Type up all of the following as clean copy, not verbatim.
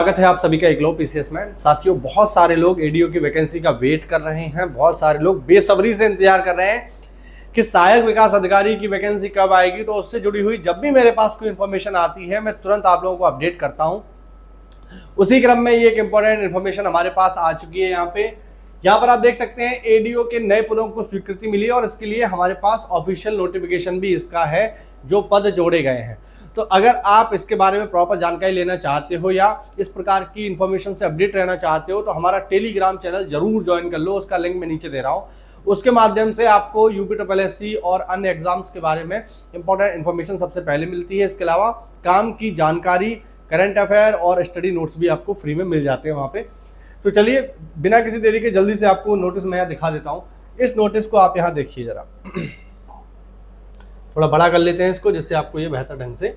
स्वागत है आप सभी का एकलव्य पीसीएस में। साथियों, बहुत सारे लोग एडीओ की वैकेंसी का वेट कर रहे हैं, बहुत सारे लोग बेसब्री से इंतजार कर रहे हैं कि सहायक विकास अधिकारी की वैकेंसी कब आएगी। तो उससे जुड़ी हुई जब भी मेरे पास कोई इन्फॉर्मेशन आती है मैं तुरंत आप लोगों को अपडेट करता हूं। उसी क्रम में ये एक इंपॉर्टेंट इन्फॉर्मेशन हमारे पास आ चुकी है। यहाँ पर आप देख सकते हैं एडीओ के नए पदों को स्वीकृति मिली और इसके लिए हमारे पास ऑफिशियल नोटिफिकेशन भी इसका है, जो पद जोड़े गए हैं। तो अगर आप इसके बारे में प्रॉपर जानकारी लेना चाहते हो या इस प्रकार की इंफॉर्मेशन से अपडेट रहना चाहते हो तो हमारा टेलीग्राम चैनल जरूर ज्वाइन कर लो। उसका लिंक मैं नीचे दे रहा हूँ। उसके माध्यम से आपको यूपीएससी और अन्य एग्जाम्स के बारे में इंपॉर्टेंट इन्फॉर्मेशन सबसे पहले मिलती है। इसके अलावा काम की जानकारी, करंट अफेयर और स्टडी नोट्स भी आपको फ्री में मिल जाते हैं वहाँ पे। तो चलिए बिना किसी देरी के जल्दी से आपको नोटिस मैं यहाँ दिखा देता हूँ। इस नोटिस को आप यहाँ देखिए जरा, थोड़ा बड़ा कर लेते हैं इसको जिससे आपको ये बेहतर ढंग से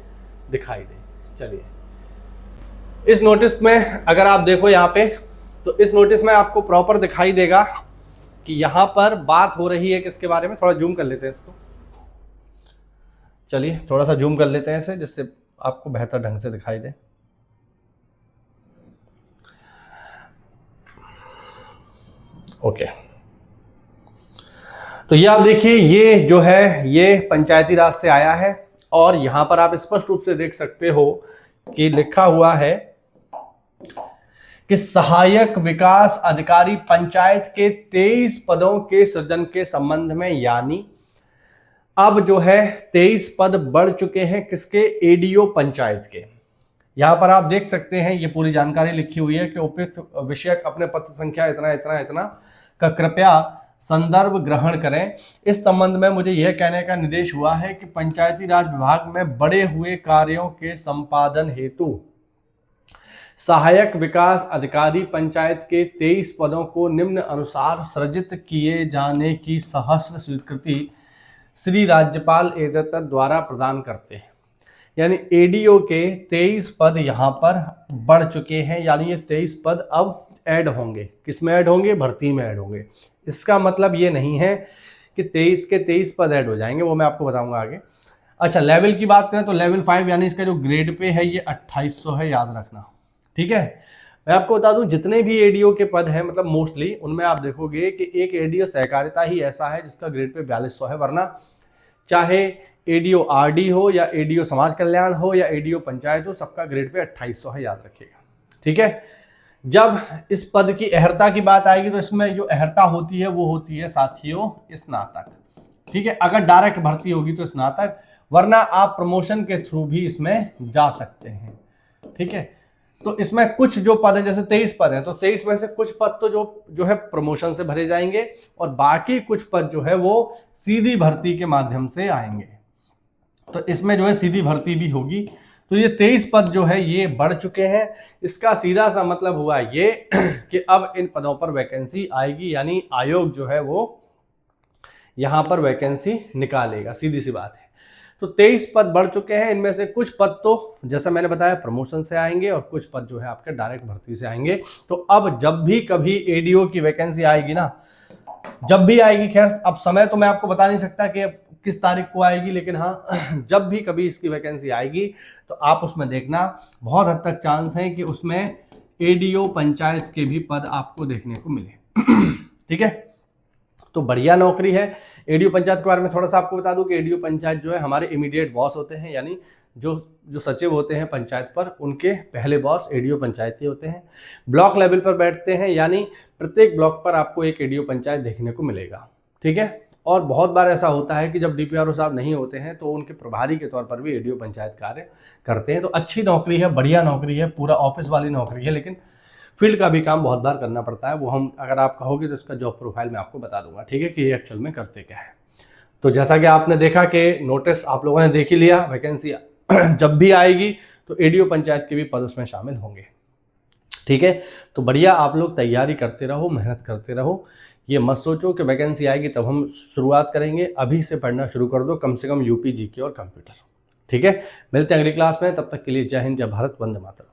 दिखाई दे। चलिए, इस नोटिस में अगर आप देखो यहाँ पे, तो इस नोटिस में आपको प्रॉपर दिखाई देगा कि यहाँ पर बात हो रही है किसके बारे में। थोड़ा जूम कर लेते हैं इसको, चलिए थोड़ा सा जूम कर लेते हैं इसे जिससे आपको बेहतर ढंग से दिखाई दे। ओके, तो ये आप देखिए, ये जो है ये पंचायती राज से आया है और यहां पर आप स्पष्ट रूप से देख सकते हो कि लिखा हुआ है कि सहायक विकास अधिकारी पंचायत के 23 पदों के सृजन के संबंध में, यानी अब जो है 23 पद बढ़ चुके हैं किसके, एडीओ पंचायत के। यहां पर आप देख सकते हैं ये पूरी जानकारी लिखी हुई है कि उपयुक्त विषयक अपने पत्र संख्या इतना इतना इतना का कृपया संदर्भ ग्रहण करें। इस संबंध में मुझे यह कहने का निर्देश हुआ है कि पंचायती राज विभाग में बढ़े हुए कार्यों के संपादन हेतु सहायक विकास अधिकारी पंचायत के 23 पदों को निम्न अनुसार सृजित किए जाने की सहर्ष स्वीकृति श्री राज्यपाल एतत् द्वारा प्रदान करते हैं। यानी एडीओ के 23 पद यहाँ पर बढ़ चुके हैं, यानी ये 23 पद अब ऐड होंगे। किस में ऐड होंगे, भर्ती में ऐड होंगे। इसका मतलब ये नहीं है कि 23 के 23 पद ऐड हो जाएंगे, वो मैं आपको बताऊंगा आगे। अच्छा, लेवल की बात करें तो लेवल 5 यानी इसका जो ग्रेड पे है ये 2800 है, याद रखना, ठीक है। मैं आपको बता दूं जितने भी एडीओ के पद हैं, मतलब मोस्टली उनमें आप देखोगे कि एक एडीओ सहकारिता ही ऐसा है जिसका ग्रेड पे 4200 है, वरना चाहे एडीओ आरडी हो या एडीओ समाज कल्याण हो या एडीओ पंचायत हो, सबका ग्रेड पे 2800 है, याद रखिएगा, ठीक है। जब इस पद की अहर्ता की बात आएगी तो इसमें जो अहर्ता होती है वो होती है साथियों स्नातक, ठीक है। अगर डायरेक्ट भर्ती होगी तो स्नातक, वरना आप प्रमोशन के थ्रू भी इसमें जा सकते हैं, ठीक है। तो इसमें कुछ जो पद है, जैसे 23 पद हैं, तो 23 में से कुछ पद तो जो है प्रमोशन से भरे जाएंगे और बाकी कुछ पद जो है वो सीधी भर्ती के माध्यम से आएंगे। तो इसमें जो है सीधी भर्ती भी होगी। तो ये 23 पद जो है ये बढ़ चुके हैं। इसका सीधा सा मतलब हुआ ये कि अब इन पदों पर वैकेंसी आएगी, यानी आयोग जो है वो यहां पर वैकेंसी निकालेगा, सीधी सी बात है। तो 23 पद बढ़ चुके हैं, इनमें से कुछ पद तो जैसा मैंने बताया प्रमोशन से आएंगे और कुछ पद जो है आपके डायरेक्ट भर्ती से आएंगे। तो अब जब भी कभी एडीओ की वैकेंसी आएगी ना, जब भी आएगी, खैर अब समय तो मैं आपको बता नहीं सकता कि किस तारीख को आएगी, लेकिन हाँ जब भी कभी इसकी वैकेंसी आएगी तो आप उसमें देखना, बहुत हद तक चांस है कि उसमें एडीओ पंचायत के भी पद आपको देखने को मिले, ठीक है। तो बढ़िया नौकरी है। एडीओ पंचायत के बारे में थोड़ा सा आपको बता दूं कि एडीओ पंचायत जो है हमारे इमीडिएट बॉस होते हैं, यानी जो सचिव होते हैं पंचायत पर, उनके पहले बॉस एडीओ पंचायती होते हैं। ब्लॉक लेवल पर बैठते हैं, यानी प्रत्येक ब्लॉक पर आपको एक एडीओ पंचायत देखने को मिलेगा, ठीक है। और बहुत बार ऐसा होता है कि जब डीपीआरओ साहब नहीं होते हैं तो उनके प्रभारी के तौर पर भी एडीओ पंचायत कार्य करते हैं। तो अच्छी नौकरी है, बढ़िया नौकरी है, पूरा ऑफिस वाली नौकरी है, लेकिन फील्ड का भी काम बहुत बार करना पड़ता है। वो हम अगर आप कहोगे तो इसका जॉब प्रोफाइल मैं आपको बता दूंगा, ठीक है, कि ये एक्चुअल में करते क्या है। तो जैसा कि आपने देखा कि नोटिस आप लोगों ने देख ही लिया, वैकेंसी जब भी आएगी तो एडीओ पंचायत के भी पद उसमें शामिल होंगे, ठीक है। तो बढ़िया, आप लोग तैयारी करते रहो, मेहनत करते रहो। ये मत सोचो कि वैकेंसी आएगी तब हम शुरुआत करेंगे, अभी से पढ़ना शुरू कर दो, कम से कम यूपी जीके और कंप्यूटर, ठीक है। मिलते हैं अगली क्लास में, तब तक के लिए जय हिंद, जय भारत, वंदे मातरम।